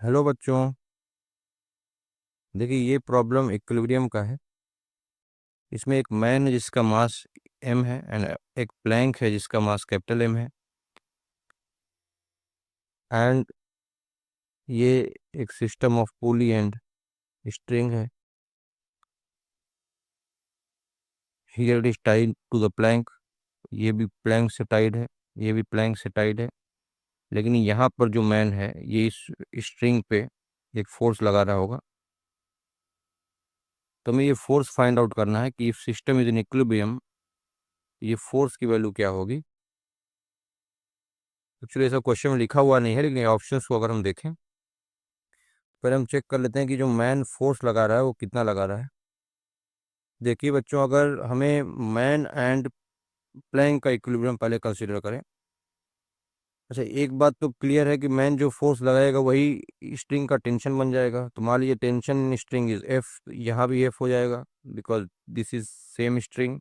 Hello बच्चों। देखिए, ये प्रॉब्लम इक्विलिब्रियम का है। इसमें एक मैन है जिसका मास m है एंड एक प्लैंक है जिसका मास कैपिटल M है। एंड ये एक system of pulley and string है। Here it is tied to the plank. ये भी प्लैंक से टाइड है, ये भी प्लैंक से टाइड है। लेकिन यहाँ पर जो मैन है ये इस स्ट्रिंग पे एक फोर्स लगा रहा होगा। तो हमें ये फोर्स फाइंड आउट करना है कि if system is in equilibrium ये फोर्स की वैल्यू क्या होगी। एक्चुअली ऐसा क्वेश्चन में लिखा हुआ नहीं है, लेकिन ऑप्शंस को अगर हम देखें पहले हम चेक कर लेते हैं कि जो मैन फोर्स लगा रहा है वो कितना लगा रहा है। देखिए बच्चों, अगर हमें मैन एंड प्लैंक का इक्विलिब्रियम पहले कंसीडर करें। अच्छा, एक बात तो क्लियर है कि मैन जो फोर्स लगाएगा वही स्ट्रिंग का टेंशन बन जाएगा। तो मान लीजिए tension in string is F, यहाँ भी एफ हो जाएगा because this is same string.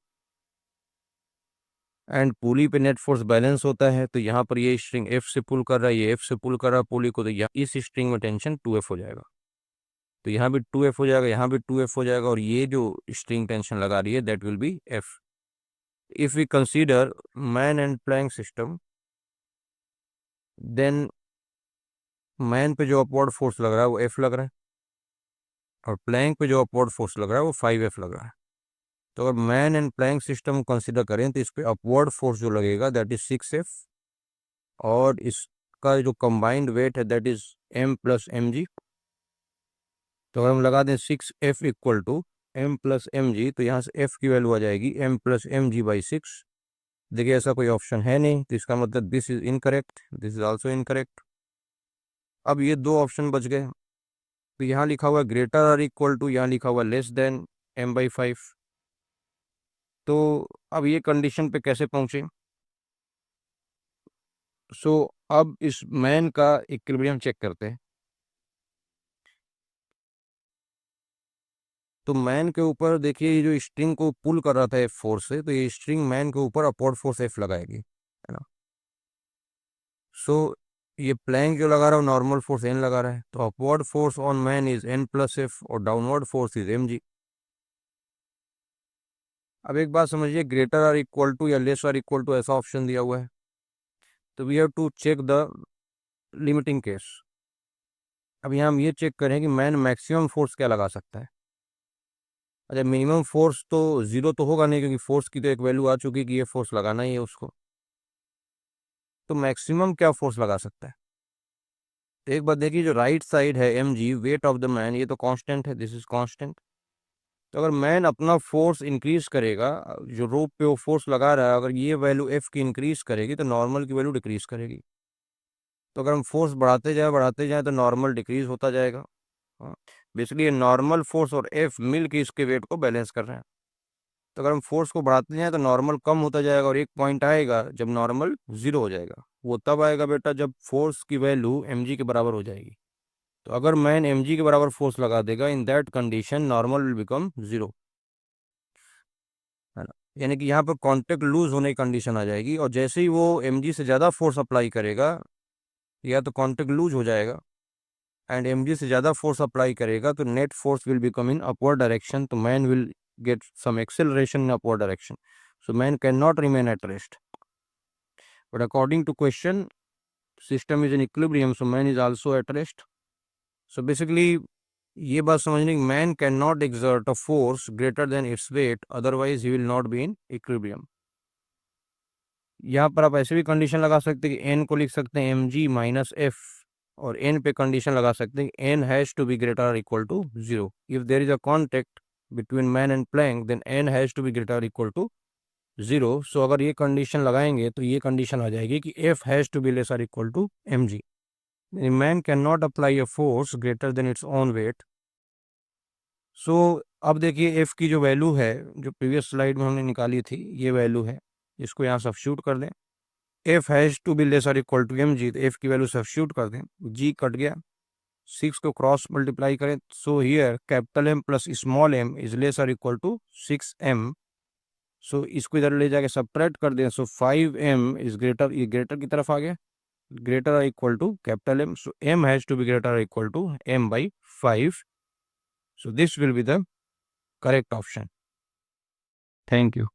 And पुली पे नेट फोर्स बैलेंस होता है, तो यहाँ पर ये स्ट्रिंग एफ से पुल कर रहा है, ये एफ से पुल कर रहा है पुली को, तो यहाँ इस स्ट्रिंग में टेंशन 2F हो जाएगा। तो यहाँ भी 2F हो जाएगा, यहाँ भी 2F हो जाएगा, और ये जो स्ट्रिंग टेंशन लगा रही है that will be F। If we consider man and plank system, then man पे जो अपवर्ड फोर्स लग रहा है वो F लग रहा है, और प्लैंक पे जो अपवर्ड फोर्स लग रहा है वो 5F लग रहा है। तो अगर man and plank system consider करें तो इस पे अपवर्ड फोर्स जो लगेगा दैट इज 6F, और इसका जो कंबाइंड वेट है that is M plus mg। तो अगर हम लगा दें 6F equal to M plus mg, तो यहाँ से F की वैल्यू आ जाएगी M प्लस mg/6। देखिए ऐसा कोई ऑप्शन है नहीं, तो इसका मतलब this is incorrect, this is also incorrect. अब ये दो ऑप्शन बच गए। तो यहाँ लिखा हुआ ग्रेटर और इक्वल टू, यहाँ लिखा हुआ लेस देन M/5। तो अब ये कंडीशन पे कैसे पहुंचे। सो अब इस मैन का इक्विलिब्रियम चेक करते हैं। तो मैन के ऊपर देखिए, ये जो स्ट्रिंग को पुल कर रहा था F फोर्स से, तो ये स्ट्रिंग मैन के ऊपर अपवर्ड फोर्स F लगाएगी, है ना। सो ये प्लैंक जो लगा रहा है नॉर्मल फोर्स N लगा रहा है, तो upward force on man is N plus F और डाउनवर्ड फोर्स इज mg। अब एक बात समझिए, ग्रेटर आर इक्वल टू या लेस आर इक्वल टू ऐसा ऑप्शन दिया हुआ है, तो we have to check the limiting case. अब यहाँ हम ये चेक करें कि मैन मैक्सिमम फोर्स क्या लगा सकता है। अच्छा, मिनिमम फोर्स तो जीरो तो होगा नहीं, क्योंकि फोर्स की तो एक वैल्यू आ चुकी कि ये फोर्स लगाना ही है उसको। तो मैक्सिमम क्या फोर्स लगा सकता है। तो एक बात देखिए, जो राइट साइड है mg weight of the man, ये तो कांस्टेंट है, दिस इज कांस्टेंट। तो अगर मैन अपना फोर्स इंक्रीज करेगा, जो रोप पे वो फोर्स लगा रहा है, अगर ये वैल्यू एफ की इंक्रीज करेगी तो नॉर्मल की वैल्यू डिक्रीज करेगी। तो अगर हम फोर्स बढ़ाते जाए तो नॉर्मल डिक्रीज होता जाएगा। हाँ, बेसिकली ये नॉर्मल फोर्स और एफ मिल के इसके वेट को बैलेंस कर रहे हैं। तो अगर हम फोर्स को बढ़ाते जाएं तो नॉर्मल कम होता जाएगा, और एक पॉइंट आएगा जब नॉर्मल जीरो हो जाएगा। वो तब आएगा बेटा जब फोर्स की वैल्यू mg के बराबर हो जाएगी। तो अगर मैन mg के बराबर फोर्स लगा देगा, in that condition normal will become zero, है ना। यानी कि यहाँ पर कांटेक्ट लूज होने की कंडीशन आ जाएगी, और जैसे ही वो mg से ज़्यादा फोर्स अप्लाई करेगा, या तो कांटेक्ट लूज हो जाएगा, एंड mg से ज़्यादा फोर्स अप्लाई करेगा तो net force will become in upward direction, तो man will get some acceleration in upward direction. So man cannot remain at rest. But according to question, system is in equilibrium, so man is also at rest. So basically ये बात समझने की, man can not exert a force greater than its weight, otherwise he will not be in equilibrium. यहाँ पर आप ऐसे भी condition लगा सकते हैं कि n को लिख सकते हैं mg-f, और n पे कंडीशन लगा सकते हैं कि n has to be greater or equal to 0। If there is a contact between man and plank, then n has to be greater or equal to 0। So अगर ये कंडीशन लगाएंगे तो ये कंडीशन आ जाएगी कि f has to be less और equal to mg। Man cannot apply a force greater than its own weight. So अब देखिए f की जो वैल्यू है, जो प्रीवियस स्लाइड में हमने निकाली थी, ये वैल्यू है, इसको यहाँ सब्स्टिट्यूट कर दें। f has to be less और इक्वल टू mg, तो f की वैल्यू सब्स्टिट्यूट कर दें, g कट गया, 6 को क्रॉस मल्टीप्लाई करें, so here capital M plus small m is less और इक्वल टू 6m। सो इसको इधर ले जाके सब्ट्रैक्ट कर दें, सो 5m इज ग्रेटर, ये ग्रेटर की तरफ आ गया, greater or equal to capital M. So M has to be greater or equal to M by 5. So this will be the correct option. Thank you.